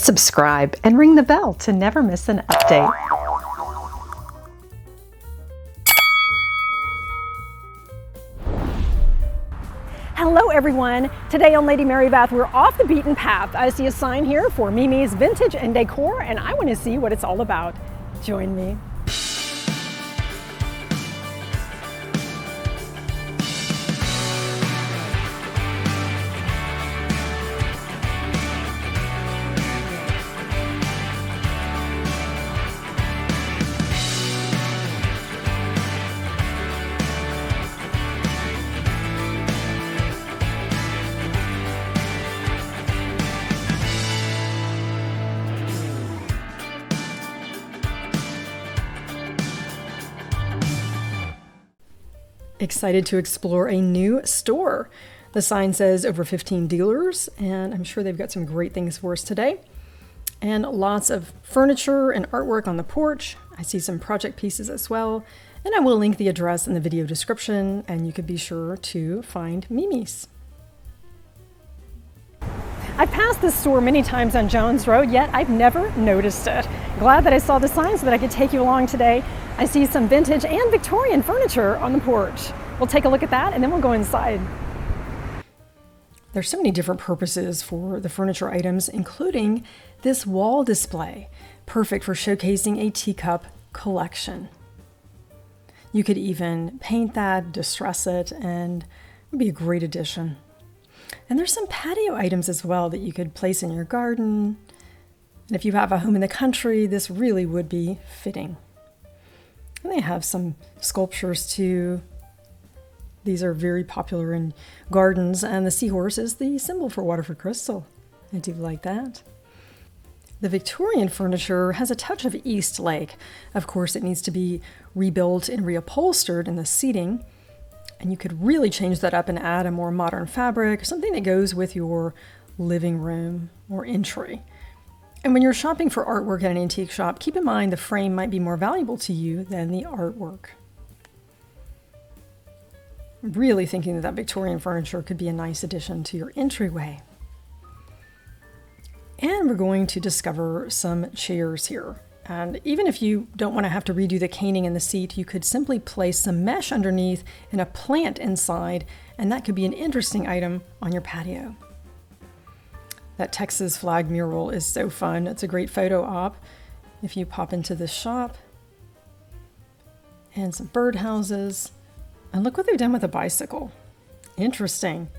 subscribe, and ring the bell to never miss an update. Hello everyone! Today on Lady Mary Bath, we're off the beaten path. I see a sign here for Mimi's Vintage Decor, and I want to see what it's all about. Join me. Excited to explore a new store. The sign says over 15 dealers, and I'm sure they've got some great things for us today. And lots of furniture and artwork on the porch. I see some project pieces as well. And I will link the address in the video description, and you could be sure to find Mimi's. I've passed this store many times on Jones Road, yet I've never noticed it. Glad that I saw the sign so that I could take you along today. I see some vintage and Victorian furniture on the porch. We'll take a look at that and then we'll go inside. There's so many different purposes for the furniture items, including this wall display, perfect for showcasing a teacup collection. You could even paint that, distress it, and it would be a great addition. And there's some patio items as well that you could place in your garden. And if you have a home in the country, this really would be fitting. And they have some sculptures too. These are very popular in gardens, and the seahorse is the symbol for Waterford crystal. I do like that. The Victorian furniture has a touch of East Lake. Of course, it needs to be rebuilt and reupholstered in the seating. And you could really change that up and add a more modern fabric, something that goes with your living room or entry. And when you're shopping for artwork at an antique shop, keep in mind the frame might be more valuable to you than the artwork. I'm really thinking that Victorian furniture could be a nice addition to your entryway. And we're going to discover some chairs here. And even if you don't want to have to redo the caning in the seat, you could simply place some mesh underneath and a plant inside, and that could be an interesting item on your patio. That Texas flag mural is so fun. It's a great photo op. If you pop into this shop, and some birdhouses, and look what they've done with a bicycle. Interesting.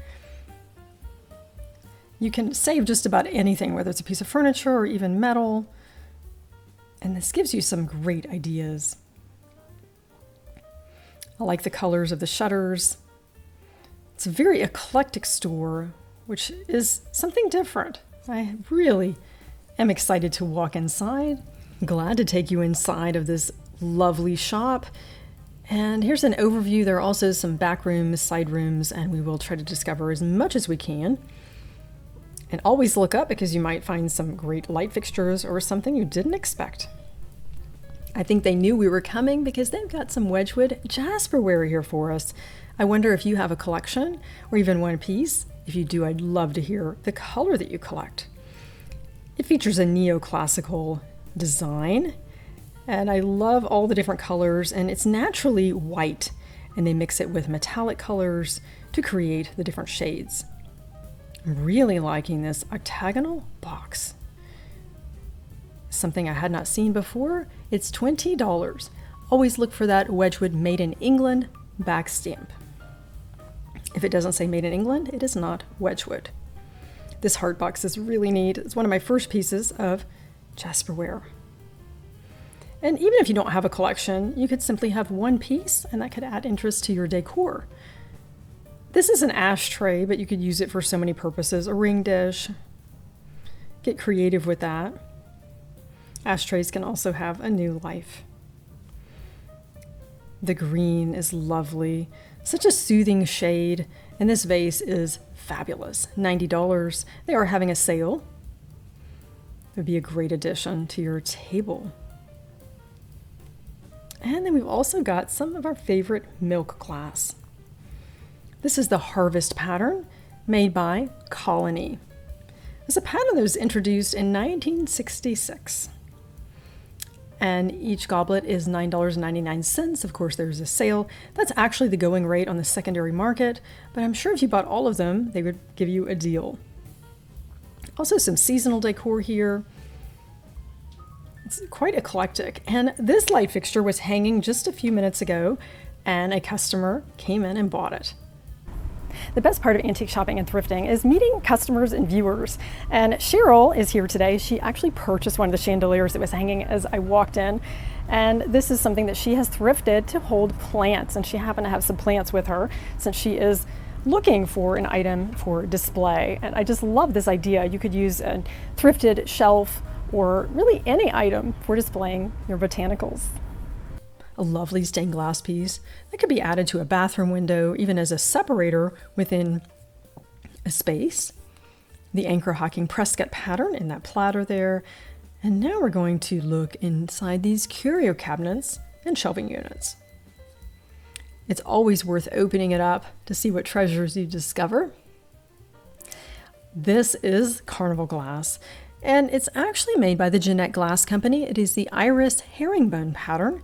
You can save just about anything, whether it's a piece of furniture or even metal. And this gives you some great ideas. I like the colors of the shutters. It's a very eclectic store, which is something different. I really am excited to walk inside. Glad to take you inside of this lovely shop. And here's an overview. There are also some back rooms, side rooms, and we will try to discover as much as we can. And always look up because you might find some great light fixtures or something you didn't expect. I think they knew we were coming because they've got some Wedgwood Jasperware here for us. I wonder if you have a collection or even one piece. If you do, I'd love to hear the color that you collect. It features a neoclassical design, and I love all the different colors, and it's naturally white, and they mix it with metallic colors to create the different shades. I'm really liking this octagonal box. Something I had not seen before. It's $20. Always look for that Wedgwood Made in England back stamp. If it doesn't say Made in England, it is not Wedgwood. This heart box is really neat. It's one of my first pieces of Jasperware. And even if you don't have a collection, you could simply have one piece, and that could add interest to your decor. This is an ashtray, but you could use it for so many purposes. A ring dish. Get creative with that. Ashtrays can also have a new life. The green is lovely. Such a soothing shade, and this vase is fabulous. $90. They are having a sale. It would be a great addition to your table. And then we've also got some of our favorite milk glass. This is the harvest pattern made by Colony. It's a pattern that was introduced in 1966. And each goblet is $9.99. Of course, there's a sale. That's actually the going rate on the secondary market, but I'm sure if you bought all of them, they would give you a deal. Also some seasonal decor here. It's quite eclectic. And this light fixture was hanging just a few minutes ago, and a customer came in and bought it. The best part of antique shopping and thrifting is meeting customers and viewers. And Cheryl is here today. She actually purchased one of the chandeliers that was hanging as I walked in. And this is something that she has thrifted to hold plants. And she happened to have some plants with her since she is looking for an item for display. And I just love this idea. You could use a thrifted shelf or really any item for displaying your botanicals. A lovely stained glass piece that could be added to a bathroom window, even as a separator within a space. The anchor hocking Prescott pattern in that platter there. And now we're going to look inside these curio cabinets and shelving units. It's always worth opening it up to see what treasures you discover. This is Carnival glass, and it's actually made by the Jeannette Glass Company. It is the Iris herringbone pattern.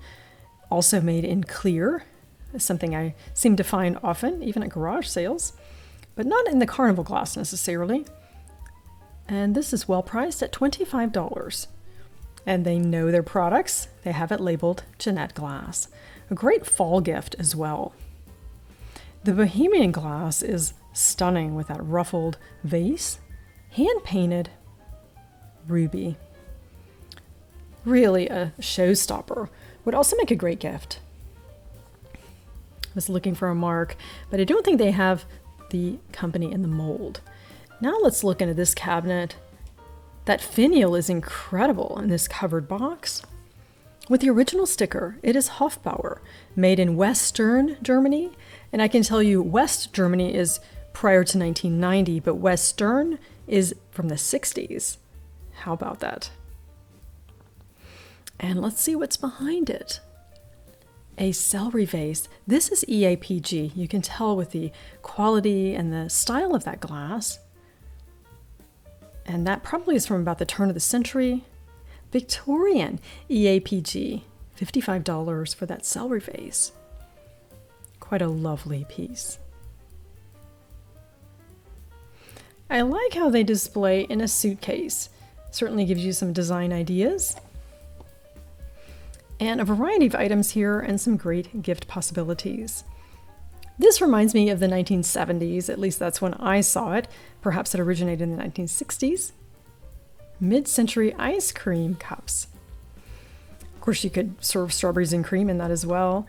Also made in clear, something I seem to find often, even at garage sales, but not in the Carnival glass necessarily. And this is well priced at $25. And they know their products. They have it labeled Jeannette Glass. A great fall gift as well. The Bohemian glass is stunning with that ruffled vase, hand-painted ruby. Really a showstopper. Would also make a great gift. I was looking for a mark, but I don't think they have the company in the mold. Now let's look into this cabinet. That finial is incredible in this covered box. With the original sticker, it is Hofbauer, made in Western Germany. And I can tell you West Germany is prior to 1990, but Western is from the 60s. How about that? And let's see what's behind it. A celery vase. This is EAPG. You can tell with the quality and the style of that glass. And that probably is from about the turn of the century. Victorian EAPG, $55 for that celery vase. Quite a lovely piece. I like how they display in a suitcase. Certainly gives you some design ideas. And a variety of items here and some great gift possibilities. This reminds me of the 1970s, at least that's when I saw it. Perhaps it originated in the 1960s. Mid-century ice cream cups. Of course, you could serve strawberries and cream in that as well.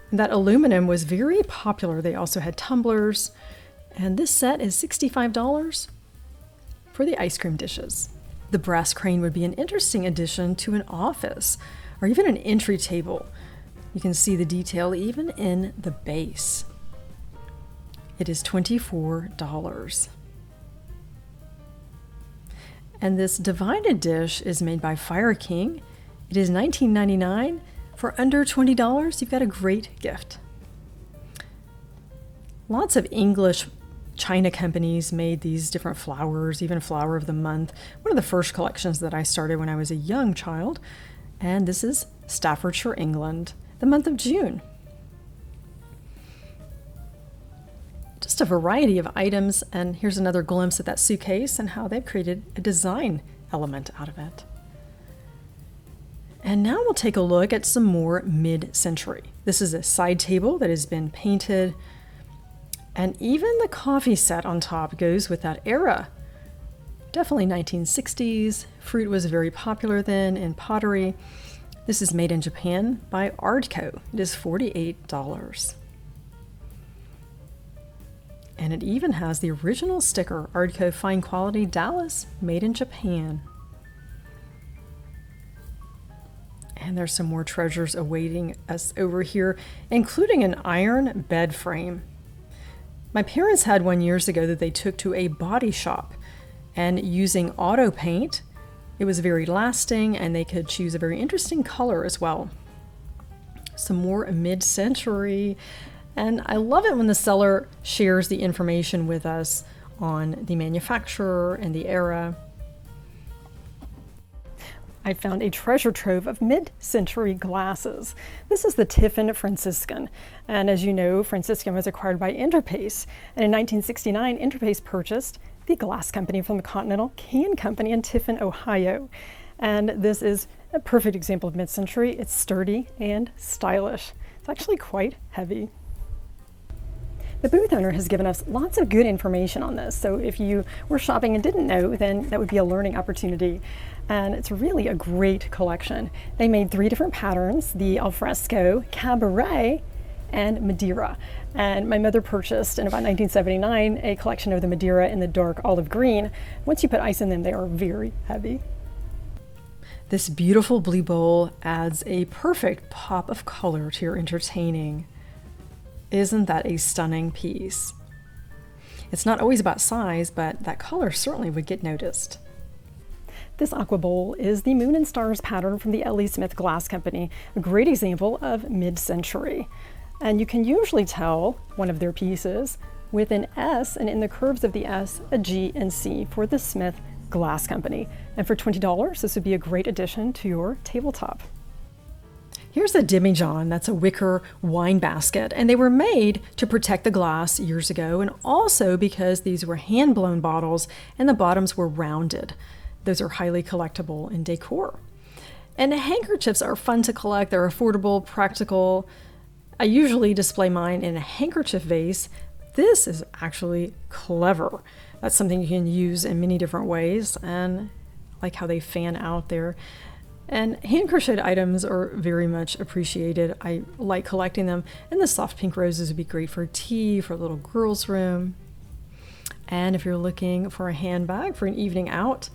And that aluminum was very popular. They also had tumblers. And this set is $65 for the ice cream dishes. The brass crane would be an interesting addition to an office or even an entry table. You can see the detail even in the base. It is $24. And this divided dish is made by Fire King. It is $19.99. For under $20, you've got a great gift. Lots of English China companies made these different flowers, even Flower of the Month. One of the first collections that I started when I was a young child. And this is Staffordshire, England, the month of June. Just a variety of items, and here's another glimpse at that suitcase and how they've created a design element out of it. And now we'll take a look at some more mid-century. This is a side table that has been painted, and even the coffee set on top goes with that era. Definitely 1960s. Fruit was very popular then in pottery. This is made in Japan by Ardco. It is $48. And it even has the original sticker, Ardco Fine Quality Dallas, made in Japan. And there's some more treasures awaiting us over here, including an iron bed frame. My parents had one years ago that they took to a body shop, and using auto paint, it was very lasting, and they could choose a very interesting color as well. Some more mid-century, and I love it when the seller shares the information with us on the manufacturer and the era. I found a treasure trove of mid-century glasses. This is the Tiffin-Franciscan, and as you know, Franciscan was acquired by Interpace, and in 1969, Interpace purchased the glass company from the Continental Can Company in Tiffin, Ohio. And this is a perfect example of mid-century. It's sturdy and stylish. It's actually quite heavy. The booth owner has given us lots of good information on this, so if you were shopping and didn't know, then that would be a learning opportunity. And it's really a great collection. They made 3 different patterns: the alfresco, cabaret, and Madeira. And my mother purchased in about 1979 a collection of the Madeira in the dark olive green. Once you put ice in them, they are very heavy. This beautiful blue bowl adds a perfect pop of color to your entertaining. Isn't that a stunning piece? It's not always about size, but that color certainly would get noticed. This aqua bowl is the Moon and Stars pattern from the L.E. Smith Glass Company, a great example of mid-century. And you can usually tell one of their pieces with an S, and in the curves of the S, a G and C for the Smith Glass Company. And for $20, this would be a great addition to your tabletop. Here's a demijohn. That's a wicker wine basket, and they were made to protect the glass years ago, and also because these were hand-blown bottles and the bottoms were rounded. Those are highly collectible in decor. And handkerchiefs are fun to collect. They're affordable, practical. I usually display mine in a handkerchief vase. This is actually clever. That's something you can use in many different ways, and I like how they fan out there. And hand-crocheted items are very much appreciated. I like collecting them. And the soft pink roses would be great for tea, for a little girl's room. And if you're looking for a handbag for an evening out,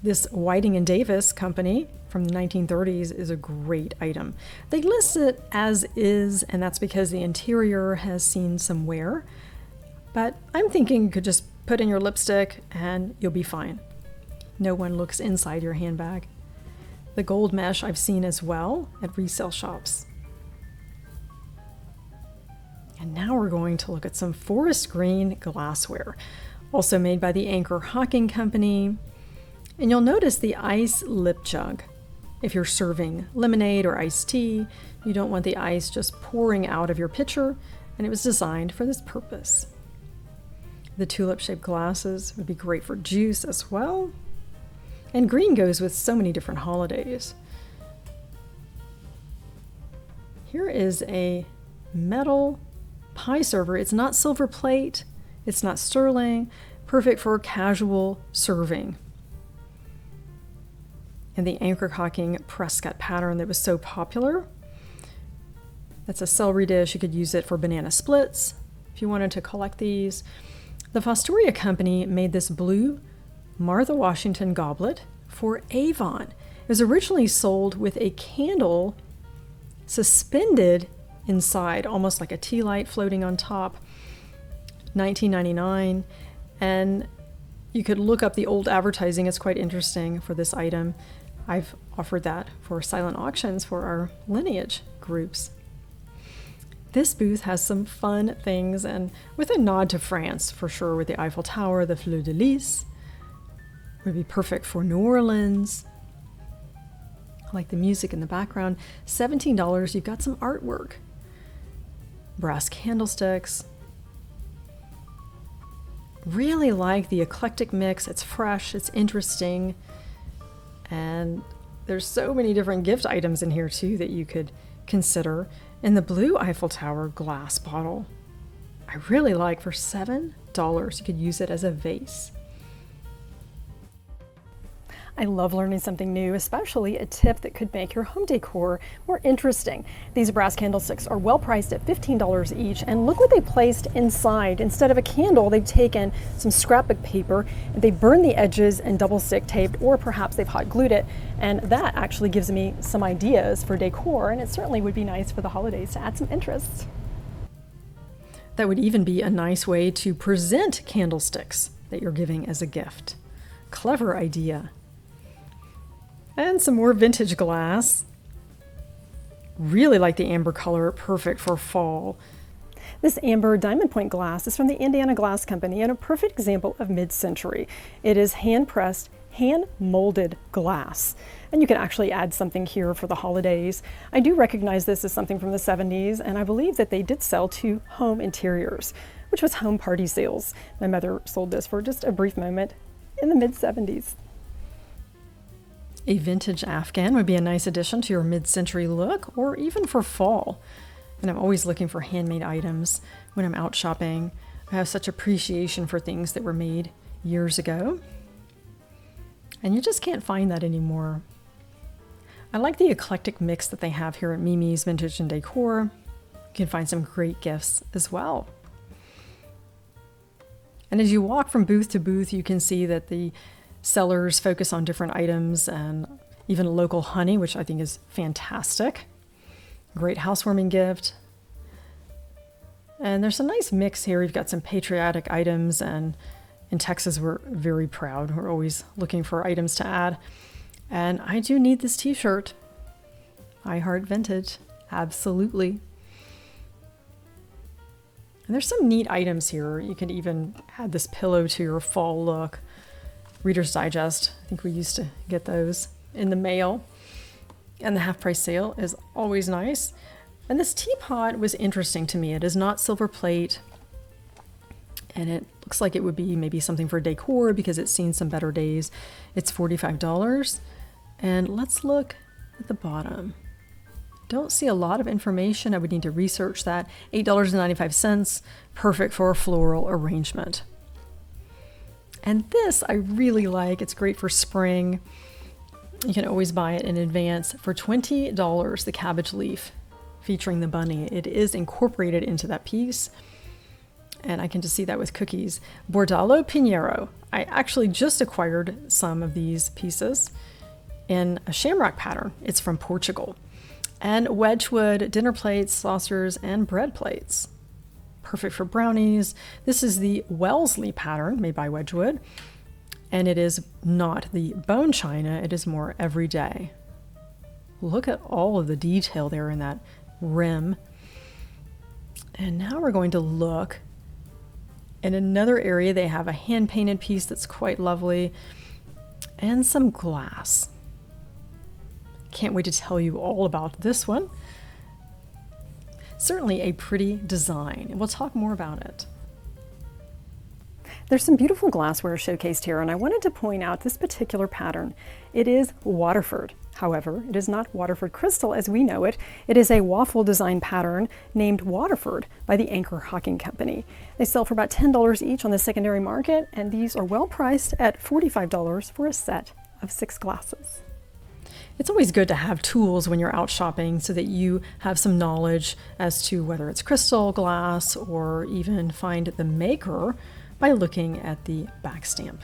this Whiting and Davis company from the 1930s is a great item. They list it as is, and that's because the interior has seen some wear. But I'm thinking you could just put in your lipstick and you'll be fine. No one looks inside your handbag. The gold mesh I've seen as well at resale shops. And now we're going to look at some forest green glassware, also made by the Anchor Hocking Company. And you'll notice the ice lip jug. If you're serving lemonade or iced tea, you don't want the ice just pouring out of your pitcher, and it was designed for this purpose. The tulip-shaped glasses would be great for juice as well. And green goes with so many different holidays. Here is a metal pie server. It's not silver plate, it's not sterling, perfect for casual serving. And the Anchor Hocking Prescott pattern that was so popular. That's a celery dish. You could use it for banana splits if you wanted to collect these. The Fostoria Company made this blue Martha Washington goblet for Avon. It was originally sold with a candle suspended inside, almost like a tea light floating on top. $19.99, and you could look up the old advertising. It's quite interesting for this item. I've offered that for silent auctions for our lineage groups. This booth has some fun things, and with a nod to France for sure, with the Eiffel Tower, the Fleur de Lis. Would be perfect for New Orleans. I like the music in the background. $17, you've got some artwork. Brass candlesticks. Really like the eclectic mix. It's fresh, it's interesting. And there's so many different gift items in here too that you could consider. And the blue Eiffel Tower glass bottle, I really like. For $7, you could use it as a vase. I love learning something new, especially a tip that could make your home decor more interesting. These brass candlesticks are well priced at $15 each, and look what they placed inside. Instead of a candle, they've taken some scrapbook paper and they burned the edges and double stick taped, or perhaps they've hot glued it, and that actually gives me some ideas for decor, and it certainly would be nice for the holidays to add some interest. That would even be a nice way to present candlesticks that you're giving as a gift. Clever idea. And some more vintage glass. Really like the amber color, perfect for fall. This amber diamond point glass is from the Indiana Glass Company and a perfect example of mid-century. It is hand-pressed, hand-molded glass. And you can actually add something here for the holidays. I do recognize this as something from the 70s, and I believe that they did sell to home interiors, which was home party sales. My mother sold this for just a brief moment in the mid-70s. A vintage Afghan would be a nice addition to your mid-century look, or even for fall. And I'm always looking for handmade items when I'm out shopping. I have such appreciation for things that were made years ago. And you just can't find that anymore. I like the eclectic mix that they have here at Mimi's Vintage and Decor. You can find some great gifts as well. And as you walk from booth to booth, you can see that the sellers focus on different items and even local honey, which I think is fantastic. Great housewarming gift. And there's a nice mix here. We've got some patriotic items, and in Texas, we're very proud. We're always looking for items to add. And I do need this t-shirt. I heart vintage. Absolutely. And there's some neat items here. You can even add this pillow to your fall look. Reader's Digest. I think we used to get those in the mail. And the half-price sale is always nice. And this teapot was interesting to me. It is not silver plate. And it looks like it would be maybe something for decor because it's seen some better days. It's $45. And let's look at the bottom. Don't see a lot of information. I would need to research that. $8.95. Perfect for a floral arrangement. And this I really like. It's great for spring. You can always buy it in advance. For $20, the cabbage leaf featuring the bunny. It is incorporated into that piece. And I can just see that with cookies. Bordalo Pinheiro. I actually just acquired some of these pieces in a shamrock pattern. It's from Portugal. And Wedgwood dinner plates, saucers, and bread plates. Perfect for brownies. This is the Wellesley pattern made by Wedgwood. And it is not the bone china, it is more everyday. Look at all of the detail there in that rim. And now we're going to look in another area. They have a hand-painted piece that's quite lovely and some glass. Can't wait to tell you all about this one. Certainly a pretty design, and we'll talk more about it. There's some beautiful glassware showcased here, and I wanted to point out this particular pattern. It is Waterford. However, it is not Waterford crystal as we know it. It is a waffle design pattern named Waterford by the Anchor Hocking Company. They sell for about $10 each on the secondary market, and these are well priced at $45 for a set of 6 glasses. It's always good to have tools when you're out shopping so that you have some knowledge as to whether it's crystal, glass, or even find the maker by looking at the back stamp.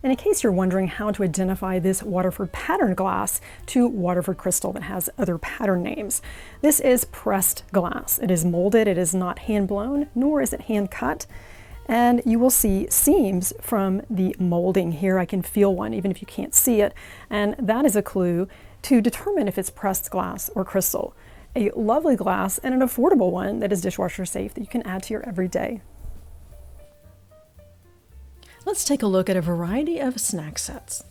And in case you're wondering how to identify this Waterford pattern glass to Waterford crystal that has other pattern names, this is pressed glass. It is molded, it is not hand blown, nor is it hand cut. And you will see seams from the molding here. I can feel one even if you can't see it. And that is a clue to determine if it's pressed glass or crystal. A lovely glass and an affordable one that is dishwasher safe that you can add to your everyday. Let's take a look at a variety of snack sets.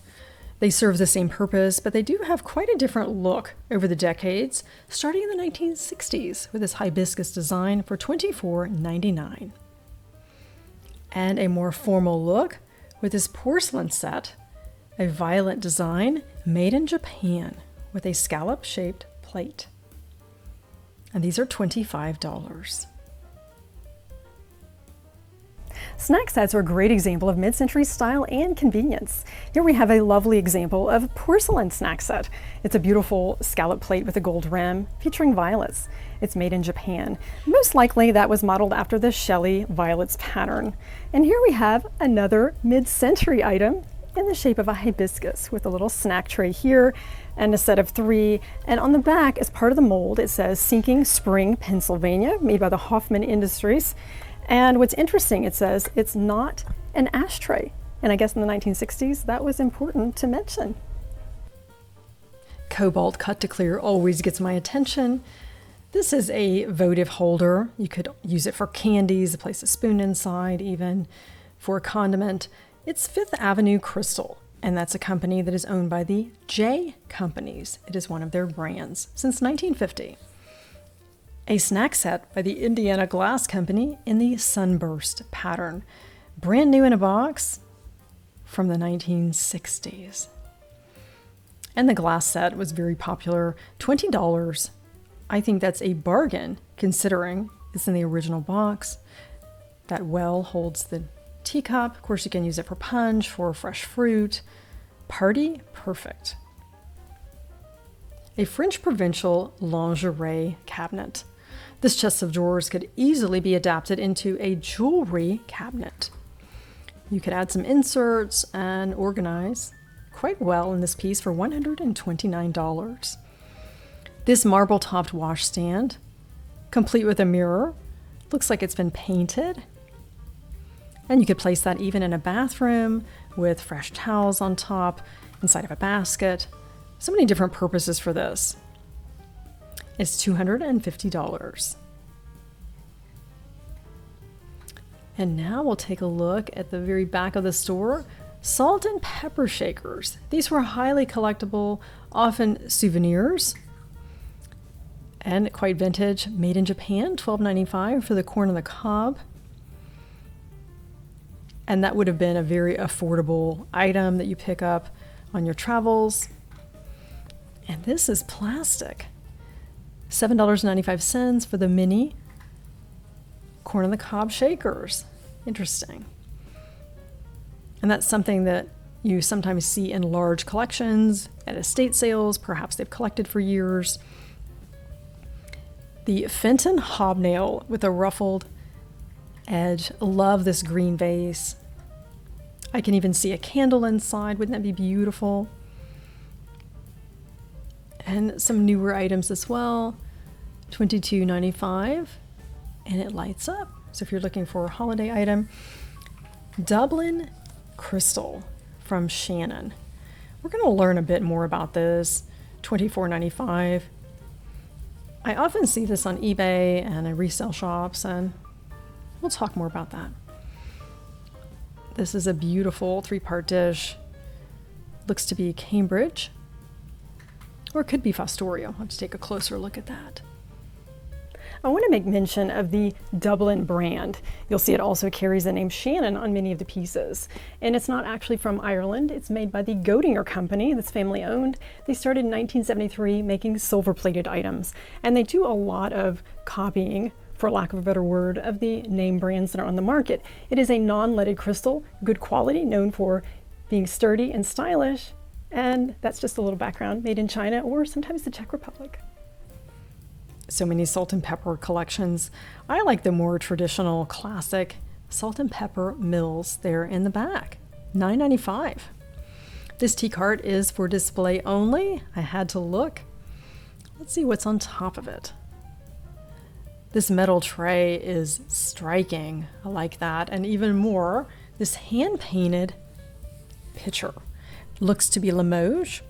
They serve the same purpose, but they do have quite a different look over the decades, starting in the 1960s with this hibiscus design for $24.99. And a more formal look with this porcelain set, a violet design made in Japan with a scallop-shaped plate. And these are $25. Snack sets are a great example of mid-century style and convenience. Here we have a lovely example of a porcelain snack set. It's a beautiful scallop plate with a gold rim featuring violets. It's made in Japan. Most likely that was modeled after the Shelley violets pattern. And here we have another mid-century item in the shape of a hibiscus with a little snack tray here and a set of 3. And on the back, as part of the mold, it says Sinking Spring, Pennsylvania, made by the Hoffman Industries. And what's interesting, it says it's not an ashtray. And I guess in the 1960s, that was important to mention. Cobalt cut to clear always gets my attention. This is a votive holder. You could use it for candies, place a spoon inside, even for a condiment. It's Fifth Avenue Crystal, and that's a company that is owned by the J Companies. It is one of their brands since 1950. A snack set by the Indiana Glass Company in the Sunburst pattern. Brand new in a box from the 1960s. And the glass set was very popular, $20. I think that's a bargain considering it's in the original box. That well holds the teacup. Of course, you can use it for punch, for fresh fruit. Party, perfect. A French provincial lingerie cabinet. This chest of drawers could easily be adapted into a jewelry cabinet. You could add some inserts and organize quite well in this piece for $129. This marble-topped washstand, complete with a mirror, looks like it's been painted. And you could place that even in a bathroom with fresh towels on top, inside of a basket. So many different purposes for this. It's $250. And now we'll take a look at the very back of the store. Salt and pepper shakers. These were highly collectible, often souvenirs, and quite vintage. Made in Japan, $12.95 for the corn on the cob. And that would have been a very affordable item that you pick up on your travels. And this is plastic. $7.95 for the mini corn on the cob shakers. Interesting. And that's something that you sometimes see in large collections at estate sales. Perhaps they've collected for years. The Fenton hobnail with a ruffled edge. Love this green vase. I can even see a candle inside. Wouldn't that be beautiful? And some newer items as well. $22.95, and it lights up. So if you're looking for a holiday item, Dublin crystal from Shannon. We're going to learn a bit more about this. $24.95. I often see this on eBay and in resale shops, and we'll talk more about that. This is a beautiful 3-part dish. Looks to be Cambridge, or it could be Fostoria. I'll have to take a closer look at that. I want to make mention of the Dublin brand. You'll see it also carries the name Shannon on many of the pieces. And it's not actually from Ireland. It's made by the Goedinger Company that's family owned. They started in 1973 making silver-plated items. And they do a lot of copying, for lack of a better word, of the name brands that are on the market. It is a non-leaded crystal, good quality, known for being sturdy and stylish. And that's just a little background, made in China or sometimes the Czech Republic. So many salt and pepper collections. I like the more traditional, classic salt and pepper mills there in the back. $9.95. This tea cart is for display only. I had to look. Let's see what's on top of it. This metal tray is striking. I like that. And even more, this hand-painted pitcher. Looks to be Limoges.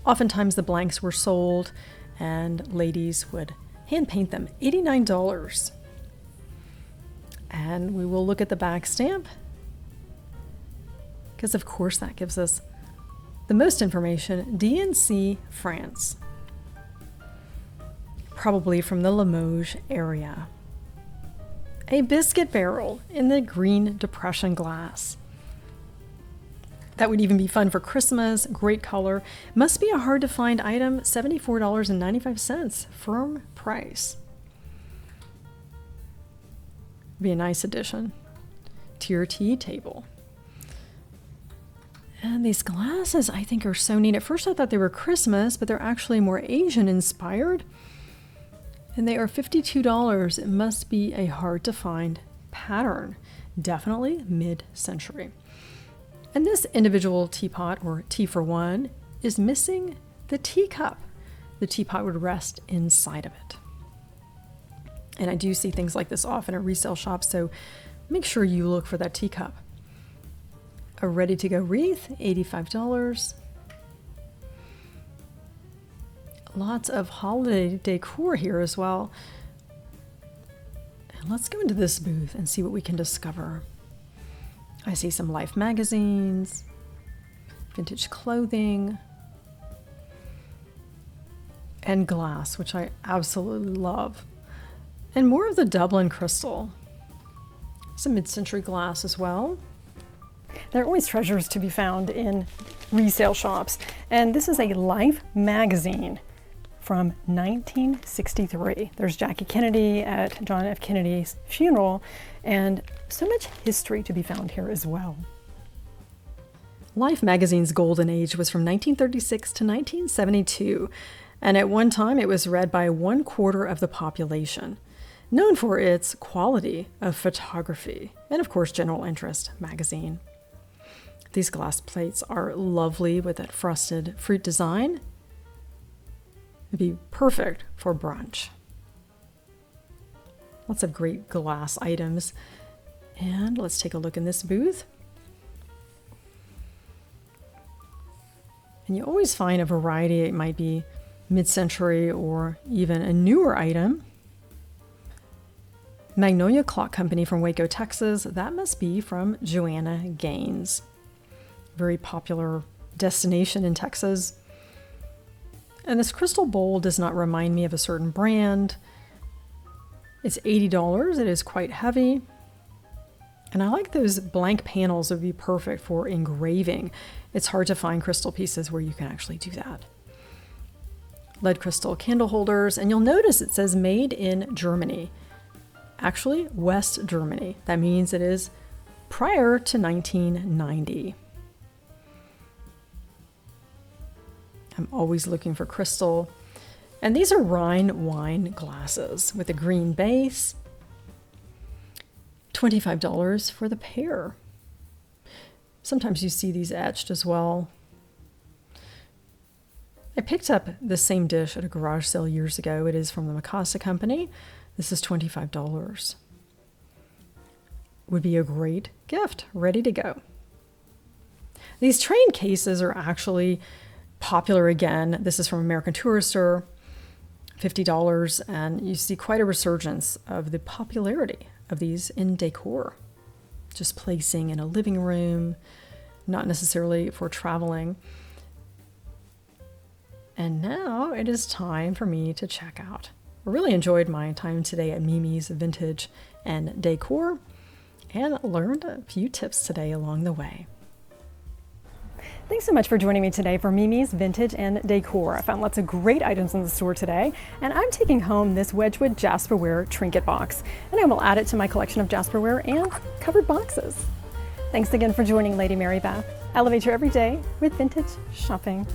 Oftentimes the blanks were sold and ladies would hand paint them. $89. And we will look at the back stamp, because of course that gives us the most information. DNC, France. Probably from the Limoges area. A biscuit barrel in the green depression glass. That would even be fun for Christmas. Great color. Must be a hard to find item. $74.95. Firm price. Be a nice addition to your tea table. And these glasses I think are so neat. At first I thought they were Christmas, but they're actually more Asian inspired. And they are $52. It must be a hard to find pattern. Definitely mid-century. And this individual teapot, or tea for one, is missing the teacup. The teapot would rest inside of it. And I do see things like this often at resale shops, so make sure you look for that teacup. A ready-to-go wreath, $85. Lots of holiday decor here as well. And let's go into this booth and see what we can discover. I see some Life magazines, vintage clothing, and glass, which I absolutely love. And more of the Dublin crystal. Some mid-century glass as well. There are always treasures to be found in resale shops. And this is a Life magazine from 1963. There's Jackie Kennedy at John F. Kennedy's funeral, and so much history to be found here as well. Life magazine's golden age was from 1936 to 1972, and at one time it was read by 1/4 of the population. Known for its quality of photography and, of course, general interest magazine. These glass plates are lovely with that frosted fruit design. It'd be perfect for brunch. Lots of great glass items. And let's take a look in this booth. And you always find a variety. It might be mid-century or even a newer item. Magnolia Clock Company from Waco, Texas. That must be from Joanna Gaines. Very popular destination in Texas. And this crystal bowl does not remind me of a certain brand. It's $80. It is quite heavy. And I like those blank panels. Would be perfect for engraving. It's hard to find crystal pieces where you can actually do that. Lead crystal candle holders. And you'll notice it says made in Germany. Actually, West Germany. That means it is prior to 1990. I'm always looking for crystal. And these are Rhine wine glasses with a green base. $25 for the pair. Sometimes you see these etched as well. I picked up the same dish at a garage sale years ago. It is from the Mikasa company. This is $25. Would be a great gift, ready to go. These train cases are actually popular again. This is from American Tourister, $50, and you see quite a resurgence of the popularity of these in decor. Just placing in a living room, not necessarily for traveling. And now it is time for me to check out. I really enjoyed my time today at Mimi's Vintage and Decor and learned a few tips today along the way. Thanks so much for joining me today for Mimi's Vintage and Decor. I found lots of great items in the store today, and I'm taking home this Wedgwood Jasperware trinket box, and I will add it to my collection of Jasperware and covered boxes. Thanks again for joining Lady Mary Beth. Elevate your everyday with vintage shopping.